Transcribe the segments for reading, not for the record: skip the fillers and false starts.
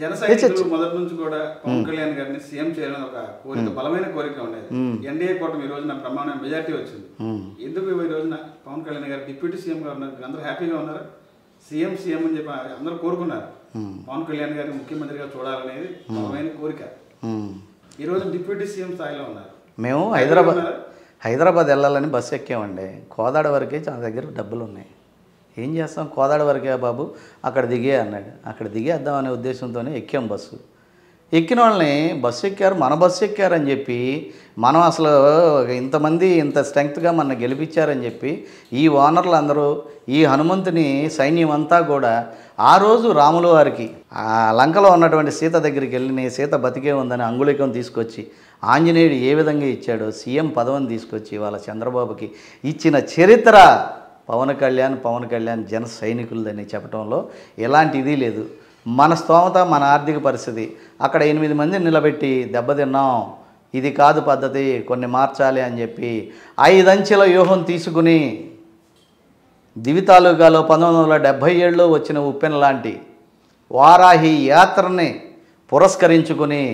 జన సైనికులు మొదటి నుంచి కూడా పవన్ కళ్యాణ్ గారిని సీఎం చేయాలని ఒక కోరిక, బలమైన కోరిక ఉండేది. ఎన్డీఏ కూటమి ఈ రోజున ప్రమాణ మెజార్టీ వచ్చింది. ఎందుకు ఈ రోజున పవన్ కళ్యాణ్ గారు డిప్యూటీ సీఎం గా ఉన్నారు? అందరూ హ్యాపీగా ఉన్నారు. సీఎం అని చెప్పి అందరూ కోరుకున్నారు. పవన్ కళ్యాణ్ గారిని ముఖ్యమంత్రిగా చూడాలనేది బలమైన కోరిక. ఈ రోజు డిప్యూటీ సీఎం స్థాయిలో ఉన్నారు. మేము హైదరాబాద్ వెళ్ళాలని బస్సు ఎక్కామండి. కోదాడ వరకే చాలా దగ్గర డబ్బులు ఉన్నాయి. ఏం చేస్తాం, కోదాడ వరకే బాబు, అక్కడ దిగే అన్నాడు. అక్కడ దిగేద్దాం అనే ఉద్దేశంతోనే ఎక్కాం బస్సు. ఎక్కిన వాళ్ళని బస్సు ఎక్కారు, మన బస్సు ఎక్కారని చెప్పి మనం అసలు ఇంతమంది ఇంత స్ట్రెంగ్త్గా మన గెలిపించారని చెప్పి ఈ ఓనర్లు అందరూ, ఈ హనుమంతుని సైన్యం అంతా కూడా ఆ రోజు రాముల వారికి ఆ లంకలో ఉన్నటువంటి సీత దగ్గరికి వెళ్ళి నీ సీత బతికే ఉందని అంగుళికం తీసుకొచ్చి ఆంజనేయుడు ఏ విధంగా ఇచ్చాడో సీఎం పదవిని తీసుకొచ్చి వాళ్ళ చంద్రబాబుకి ఇచ్చిన చరిత్ర పవన్ కళ్యాణ్ జన సైనికులదని చెప్పడంలో ఎలాంటి ఇది లేదు. మన స్తోమత, మన ఆర్థిక పరిస్థితి, అక్కడ 8 మందిని నిలబెట్టి దెబ్బతిన్నాం, ఇది కాదు పద్ధతి, కొన్ని మార్చాలి అని చెప్పి 5 అంచెల వ్యూహం తీసుకుని దివి తాలూకాలో 1977లో వచ్చిన ఉప్పెన లాంటి వారాహి యాత్రని పురస్కరించుకుని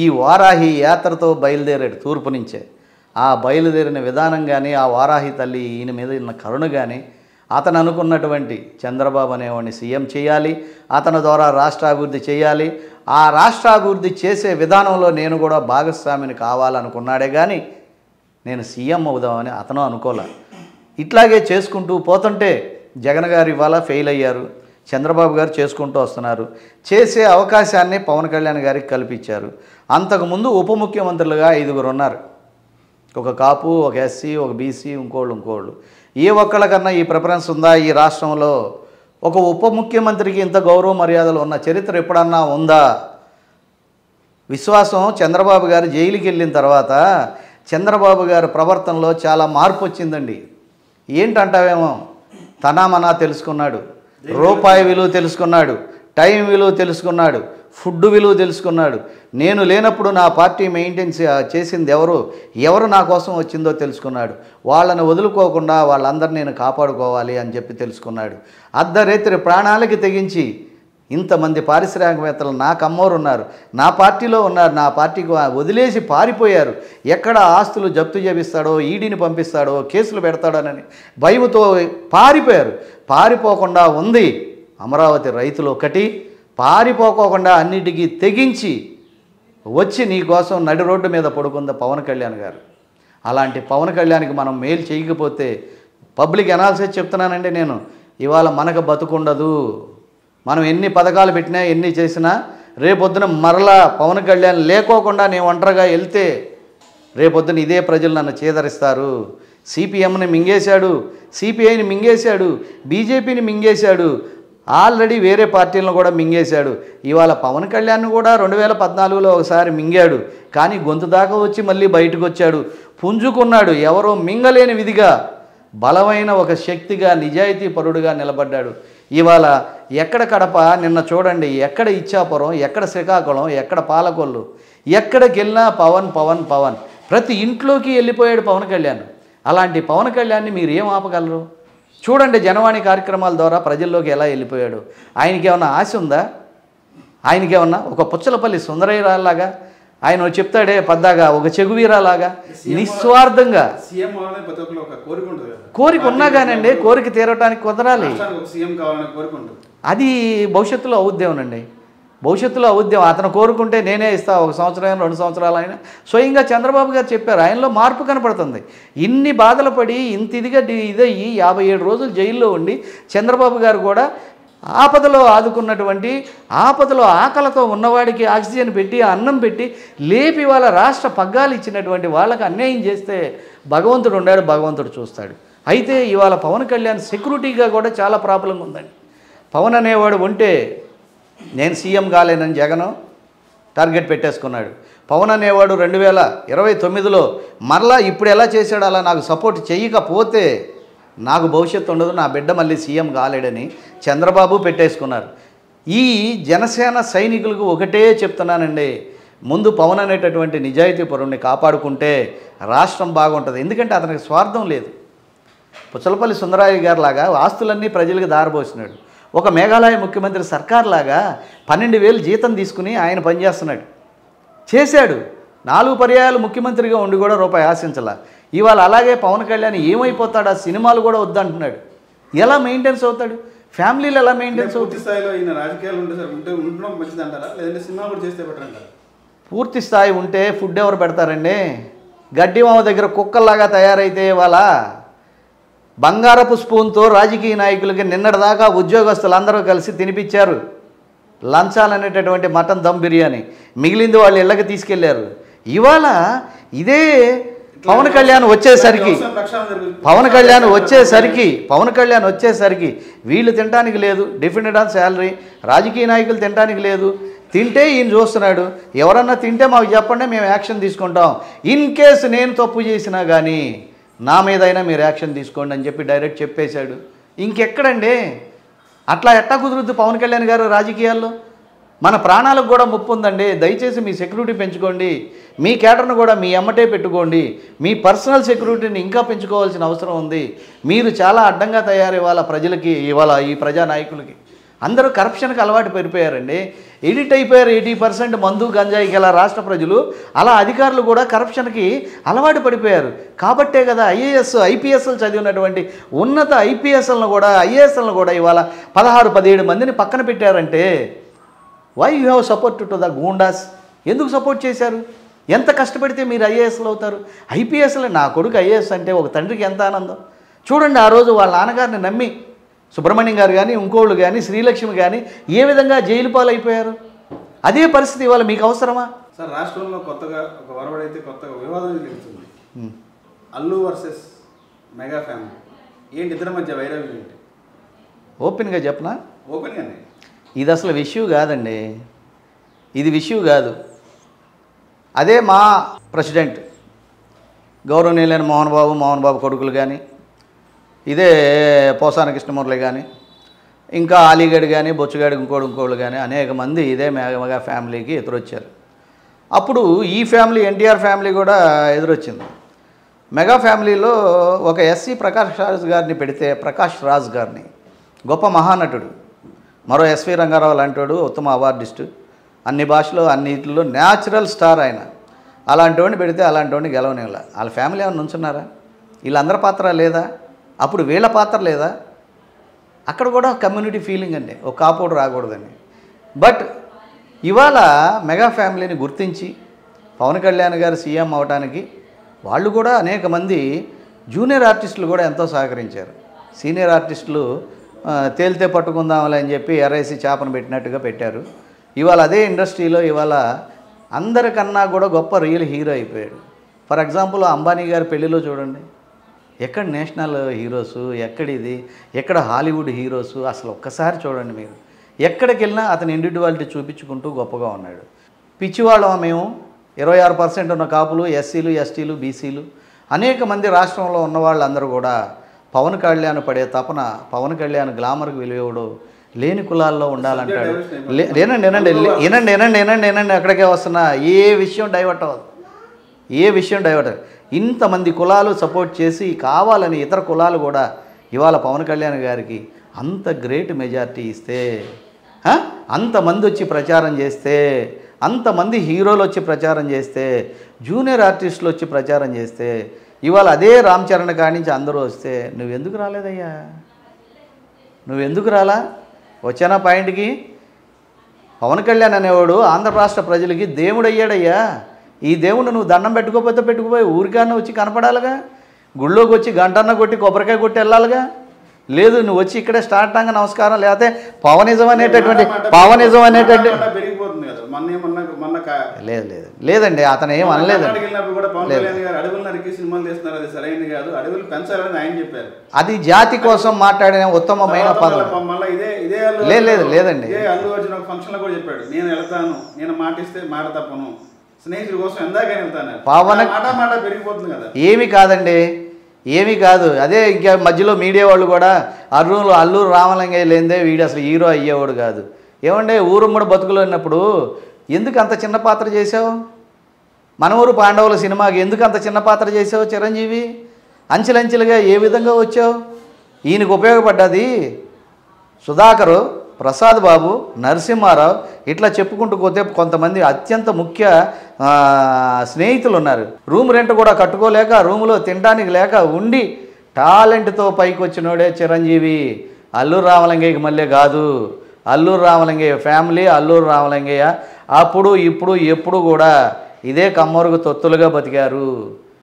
ఈ వారాహి యాత్రతో బయలుదేరాడు తూర్పు నుంచే. ఆ బయలుదేరిన విధానం కానీ, ఆ వారాహి తల్లి ఈయన మీద ఉన్న కరుణ కానీ, అతను అనుకున్నటువంటి చంద్రబాబు అనేవాడిని సీఎం చేయాలి, అతని ద్వారా రాష్ట్రాభివృద్ధి చేయాలి, ఆ రాష్ట్రాభివృద్ధి చేసే విధానంలో నేను కూడా భాగస్వామిని కావాలనుకున్నాడే కానీ నేను సీఎం అవుదామని అతను అనుకోలే. ఇట్లాగే చేసుకుంటూ పోతుంటే జగన్ గారు ఇవాళ ఫెయిల్ అయ్యారు, చంద్రబాబు గారు చేసుకుంటూ వస్తున్నారు. చేసే అవకాశాన్ని పవన్ కళ్యాణ్ గారికి కల్పించారు. అంతకుముందు ఉప ముఖ్యమంత్రులుగా 5 ఉన్నారు. ఒక కాపు, ఒక ఎస్సీ, ఒక బీసీ, ఇంకోళ్ళు. ఏ ఒక్కళ్ళకన్నా ఈ ప్రిఫరెన్స్ ఉందా ఈ రాష్ట్రంలో? ఒక ఉప ముఖ్యమంత్రికి ఇంత గౌరవ మర్యాదలు ఉన్న చరిత్ర ఎప్పుడన్నా ఉందా? విశ్వాసం చంద్రబాబు గారు జైలుకి వెళ్ళిన తర్వాత చంద్రబాబు గారి ప్రవర్తనలో చాలా మార్పు వచ్చిందండి. ఏంటంటావేమో, తనామనా తెలుసుకున్నాడు, రూపాయి విలువ తెలుసుకున్నాడు, టైం విలువ తెలుసుకున్నాడు, ఫుడ్ విలువ తెలుసుకున్నాడు. నేను లేనప్పుడు నా పార్టీ మెయింటైన్ చేసింది ఎవరు నా కోసం వచ్చిందో తెలుసుకున్నాడు. వాళ్ళని వదులుకోకుండా వాళ్ళందరినీ నేను కాపాడుకోవాలి అని చెప్పి తెలుసుకున్నాడు. అర్ధరేత్రి ప్రాణాలకి తెగించి ఇంతమంది పారిశ్రామికవేత్తలు నా కమ్మోరు ఉన్నారు, నా పార్టీలో ఉన్నారు, నా పార్టీకి వదిలేసి పారిపోయారు. ఎక్కడ ఆస్తులు జప్తు చేపిస్తాడో, ఈడీని పంపిస్తాడో, కేసులు పెడతాడోనని భయముతో పారిపోయారు. పారిపోకుండా ఉంది అమరావతి రైతులు ఒకటి. పారిపోకోకుండా అన్నిటికీ తెగించి వచ్చి నీ కోసం నడి రోడ్డు మీద పడుకుంది పవన్ కళ్యాణ్ గారు. అలాంటి పవన్ కళ్యాణ్కి మనం మేలు చేయకపోతే పబ్లిక్ అనాలిసిస్ చెప్తున్నానండి నేను, ఇవాళ మనకు బతుకుండదు. మనం ఎన్ని పథకాలు పెట్టినా, ఎన్ని చేసినా రేపొద్దున మరలా పవన్ కళ్యాణ్ లేకోకుండా నేను ఒంటరిగా వెళ్తే రేపొద్దున ఇదే ప్రజలు నన్ను చేదరిస్తారు. సిపిఎంని మింగేశాడు, సిపిఐని మింగేశాడు, బీజేపీని మింగేశాడు, ఆల్రెడీ వేరే పార్టీలను కూడా మింగేశాడు. ఇవాళ పవన్ కళ్యాణ్ కూడా 2014లో ఒకసారి మింగాడు, కానీ గొంతు దాకా వచ్చి మళ్ళీ బయటకు వచ్చాడు, పుంజుకున్నాడు. ఎవరో మింగలేని విధిగా బలమైన ఒక శక్తిగా, నిజాయితీ పరుడుగా నిలబడ్డాడు. ఇవాళ ఎక్కడ కడప, నిన్న చూడండి, ఎక్కడ ఇచ్చాపురం, ఎక్కడ శ్రీకాకుళం, ఎక్కడ పాలకొల్లు, ఎక్కడికి వెళ్ళినా పవన్. ప్రతి ఇంట్లోకి వెళ్ళిపోయాడు పవన్ కళ్యాణ్. అలాంటి పవన్ కళ్యాణ్ని మీరు ఏం ఆపగలరు? చూడండి జనవాణి కార్యక్రమాల ద్వారా ప్రజల్లోకి ఎలా వెళ్ళిపోయాడు. ఆయనకి ఏమన్నా ఆశ ఉందా? ఆయనకి ఏమన్నా ఒక పుచ్చలపల్లి సుందరయ్యలాగా ఆయన చెప్తాడే పద్దాగా, ఒక చెగువీరాలాగా నిస్వార్థంగా కోరిక ఉన్నా కానండి, కోరిక తీరటానికి కుదరాలి. అది భవిష్యత్తులో అవుద్దేమోనండి, భవిష్యత్తులో అవుద్దేమో. అతను కోరుకుంటే నేనే ఇస్తా, 1 సంవత్సరం 2 సంవత్సరాలు అయినా. స్వయంగా చంద్రబాబు గారు చెప్పారు, ఆయనలో మార్పు కనపడుతుంది. ఇన్ని బాధలు పడి ఇంత ఇదయ్యి 57 రోజులు జైల్లో ఉండి చంద్రబాబు గారు కూడా ఆపదలో ఆదుకున్నటువంటి, ఆపదలో ఆకలితో ఉన్నవాడికి ఆక్సిజన్ పెట్టి, అన్నం పెట్టి లేపి వాళ్ళ రాష్ట్ర పగ్గాలు ఇచ్చినటువంటి వాళ్ళకి అన్యాయం చేస్తే భగవంతుడు ఉన్నాడు, భగవంతుడు చూస్తాడు. అయితే ఇవాళ పవన్ కళ్యాణ్ సెక్యూరిటీగా కూడా చాలా ప్రాబ్లం ఉందండి. పవన్ అనేవాడు ఉంటే నేను సీఎం కాలేనని జగన్ టార్గెట్ పెట్టేసుకున్నాడు. పవన్ అనేవాడు 2029లో మరలా ఇప్పుడు ఎలా చేశాడు అలా నాకు సపోర్ట్ చేయకపోతే నాకు భవిష్యత్తు ఉండదు, నా బిడ్డ మళ్ళీ సీఎం కాలేడని చంద్రబాబు పెట్టేసుకున్నారు. ఈ జనసేన సైనికులకు ఒకటే చెప్తున్నానండి, ముందు పవన్ అనేటటువంటి నిజాయితీ పరుణ్ణి కాపాడుకుంటే రాష్ట్రం బాగుంటుంది. ఎందుకంటే అతనికి స్వార్థం లేదు. పుచ్చలపల్లి సుందరయ్య గారు లాగా ఆస్తులన్నీ ప్రజలకు దారబోసినాడు. ఒక మేఘాలయ ముఖ్యమంత్రి సర్కార్ లాగా 12,000 జీతం తీసుకుని ఆయన పనిచేస్తున్నాడు. చేశాడు. 4 పర్యాయాలు ముఖ్యమంత్రిగా ఉండి కూడా రూపాయి ఆశించాల. ఇవాళ అలాగే పవన్ కళ్యాణ్ ఏమైపోతాడు, ఆ సినిమాలు కూడా వద్దంటున్నాడు. ఎలా మెయింటెన్స్ అవుతాడు? ఫ్యామిలీలు ఎలా మెయింటెన్స్ అవుతాయి? పూర్తి స్థాయిలో ఈయన రాజకీయాలు ఉండడం మంచిది అంటారా, లేదంటే సినిమా కూడా చేస్తే బెటర్ అంటారా? పూర్తి స్థాయి ఉంటే ఫుడ్ ఎవరు పెడతారండి? గడ్డి మామ దగ్గర కుక్కల్లాగా తయారైతే ఇవాళ బంగారపు స్పూన్తో రాజకీయ నాయకులకి నిన్నటిదాకా ఉద్యోగస్తులు అందరూ కలిసి తినిపించారు లంచాలనేటటువంటి మటన్ దమ్ బిర్యానీ. మిగిలింది వాళ్ళు ఇళ్ళకి తీసుకెళ్లారు. ఇవాళ ఇదే పవన్ కళ్యాణ్ వచ్చేసరికి వీళ్ళు తినడానికి లేదు, డిఫెండెడ్ ఆన్ శాలరీ, రాజకీయ నాయకులు తినడానికి లేదు. తింటే ఈయన చూస్తున్నాడు, ఎవరన్నా తింటే మాకు చెప్పండి, మేము యాక్షన్ తీసుకుంటాం. ఇన్ కేసు నేను తప్పు చేసినా కానీ నా మీదైనా మీరు యాక్షన్ తీసుకోండి అని చెప్పి డైరెక్ట్ చెప్పేశాడు. ఇంకెక్కడండి? అట్లా ఎట్టా కుదురుద్ది పవన్ కళ్యాణ్ గారు రాజకీయాల్లో? మన ప్రాణాలకు కూడా ముప్పు ఉందండి. దయచేసి మీ సెక్యూరిటీ పెంచుకోండి, మీ కేటర్ను కూడా మీ ఎమ్మటే పెట్టుకోండి, మీ పర్సనల్ సెక్యూరిటీని ఇంకా పెంచుకోవాల్సిన అవసరం ఉంది. మీరు చాలా అడ్డంగా తయారు ఇవాళ ప్రజలకి, ఇవాళ ఈ ప్రజానాయకులకి. అందరూ కరప్షన్కి అలవాటు పడిపోయారండి. ఎడిట్ అయిపోయారు 80% మందు గంజాయికి. ఇలా రాష్ట్ర ప్రజలు, అలా అధికారులు కూడా కరప్షన్కి అలవాటు పడిపోయారు. కాబట్టే కదా ఐఏఎస్ ఐపీఎస్లు చదివినటువంటి ఉన్నత ఐపీఎస్లను కూడా ఐఏఎస్లను కూడా ఇవాళ 16-17 మందిని పక్కన పెట్టారంటే why you have support to the goondas? ఎందుకు సపోర్ట్ చేశారు? ఎంత కష్టపడితే మీరు ఐఏఎస్లు అవుతారు? ఐపీఎస్లు నా కొడుకు ఐఏఎస్ అంటే ఒక తండ్రికి ఎంత ఆనందం. చూడండి, ఆ రోజు వాళ్ళ నాన్నగారిని నమ్మి సుబ్రహ్మణ్యం గారు కానీ, ఇంకోళ్ళు కానీ, శ్రీలక్ష్మి కానీ ఏ విధంగా జైలు పాలైపోయారు. అదే పరిస్థితి ఇవాళ మీకు అవసరమా? సార్, రాష్ట్రంలో కొత్తగా ఒక వరవడైతే కొత్తగా వివాదం జరుగుతుంది. Allu versus mega family. ఏంటి ఇద్దరి మధ్య వైరవ్యం ఏంటి? ఓపెన్గా చెప్పనా? ఓపెన్గానే. ఇది అసలు ఇష్యూ కాదండి, ఇది ఇష్యూ కాదు. అదే మా ప్రెసిడెంట్ గౌరవనీయులైన మోహన్ బాబు కొడుకులు కానీ, ఇదే పోసాన కృష్ణమురళి కానీ, ఇంకా అలీగఢ్ కానీ, బొచ్చుగాడి ఇంకోళ్ళు కానీ అనేక మంది ఇదే మెగా ఫ్యామిలీకి ఎదురొచ్చారు. అప్పుడు ఈ ఫ్యామిలీ ఎన్టీఆర్ ఫ్యామిలీ కూడా ఎదురొచ్చింది. మెగా ఫ్యామిలీలో ఒక ఎస్సీ ప్రకాష్ రాజ్ గారిని గొప్ప మహానటుడు, మరో ఎస్వి రంగారావు లాంటివాడు ఉత్తమ అవార్డిస్టు, అన్ని భాషలో అన్నిటిలో న్యాచురల్ స్టార్ ఆయన. అలాంటి వాడిని పెడితే అలాంటి వాడిని గెలవనివ్వాల. వాళ్ళ ఫ్యామిలీ ఏమైనా నుంచున్నారా? వీళ్ళందరి పాత్ర లేదా? అప్పుడు వీళ్ళ పాత్ర లేదా? అక్కడ కూడా కమ్యూనిటీ ఫీలింగ్ అండి, ఒక కాపోడు రాకూడదండి. బట్ ఇవాళ మెగా ఫ్యామిలీని గుర్తించి పవన్ కళ్యాణ్ గారు సీఎం అవడానికి వాళ్ళు కూడా అనేక మంది జూనియర్ ఆర్టిస్టులు కూడా ఎంతో సహకరించారు. సీనియర్ ఆర్టిస్టులు తేలితే పట్టుకుందామని అని చెప్పి ఎర్ఐసి చేపను పెట్టినట్టుగా పెట్టారు. ఇవాళ అదే ఇండస్ట్రీలో ఇవాళ అందరికన్నా కూడా గొప్ప రియల్ హీరో అయిపోయాడు. ఫర్ ఎగ్జాంపుల్ అంబానీ గారి పెళ్ళిలో చూడండి, ఎక్కడ నేషనల్ హీరోసు, ఎక్కడ హాలీవుడ్ హీరోసు, అసలు ఒక్కసారి చూడండి మీరు. ఎక్కడికి వెళ్ళినా అతని ఇండివిజువాలిటీ చూపించుకుంటూ గొప్పగా ఉన్నాడు. పిచ్చివాళ్ళం మేము 26% ఉన్న కాపులు, ఎస్సీలు, ఎస్టీలు, బీసీలు, అనేక మంది రాష్ట్రంలో ఉన్న వాళ్ళందరూ కూడా పవన్ కళ్యాణ్ పడే తపన, పవన్ కళ్యాణ్ గ్లామర్కి విలువడు, లేని కులాల్లో ఉండాలంటాడు. ఏనండి అక్కడికే వస్తున్నా. ఏ విషయం డైవర్ట్ అవ్వదు. ఇంతమంది కులాలు సపోర్ట్ చేసి కావాలని ఇతర కులాలు కూడా ఇవాళ పవన్ కళ్యాణ్ గారికి అంత గ్రేట్ మెజారిటీ ఇస్తే, అంతమంది వచ్చి ప్రచారం చేస్తే, అంతమంది హీరోలు వచ్చి ప్రచారం చేస్తే, జూనియర్ ఆర్టిస్టులు వచ్చి ప్రచారం చేస్తే, ఇవాళ అదే రామ్ చరణ్ కాడి నుంచి అందరూ వస్తే నువ్వెందుకు రాలేదయ్యా? నువ్వెందుకు రాలా? వచ్చానా పాయింట్కి? పవన్ కళ్యాణ్ అనేవాడు ఆంధ్ర రాష్ట్ర ప్రజలకి దేవుడు అయ్యాడయ్యా. ఈ దేవుడు నువ్వు దండం పెట్టుకోపోయి ఊరికన్నా వచ్చి కనపడాలిగా. గుళ్ళోకి వచ్చి గంటన్న కొట్టి కొబ్బరికాయ కొట్టి వెళ్ళాలిగా. లేదు, నువ్వు వచ్చి ఇక్కడే స్టార్ట్ అంగా నమస్కారం, లేకపోతే పవనిజం అనేటటువంటి లేదండి, అతను ఏం అనలేదండి. అది జాతి కోసం మాట్లాడిన ఉత్తమమైన పదం. లేదండి, ఏమీ కాదు. అదే ఇంకా మధ్యలో మీడియా వాళ్ళు కూడా అల్లూరు రామలింగయ్య లేదే వీడు అసలు హీరో అయ్యేవాడు కాదు. ఏమంటే ఊరుమ్మడి బతుకులు ఉన్నప్పుడు ఎందుకు అంత చిన్న పాత్ర చేసావు? మన ఊరు పాండవుల సినిమాకి ఎందుకు అంత చిన్న పాత్ర చేసావు? చిరంజీవి అంచెలంచెలుగా ఏ విధంగా వచ్చావు? ఈయనకు ఉపయోగపడ్డది. సుధాకరు, ప్రసాద్ బాబు, నరసింహారావు ఇట్లా చెప్పుకుంటూ పోతే కొంతమంది అత్యంత ముఖ్య స్నేహితులు ఉన్నారు. రూమ్ రెంట్ కూడా కట్టుకోలేక, రూములో తినడానికి లేక ఉండి టాలెంట్తో పైకి వచ్చినోడే చిరంజీవి. అల్లూరు రామలింగయ్యకి మళ్ళీ కాదు. అల్లూరు రామలింగయ్య ఫ్యామిలీ, అల్లూరు రామలింగయ్య అప్పుడు ఇప్పుడు ఎప్పుడు కూడా ఇదే కమ్మరుగు తొత్తులుగా బతికారు.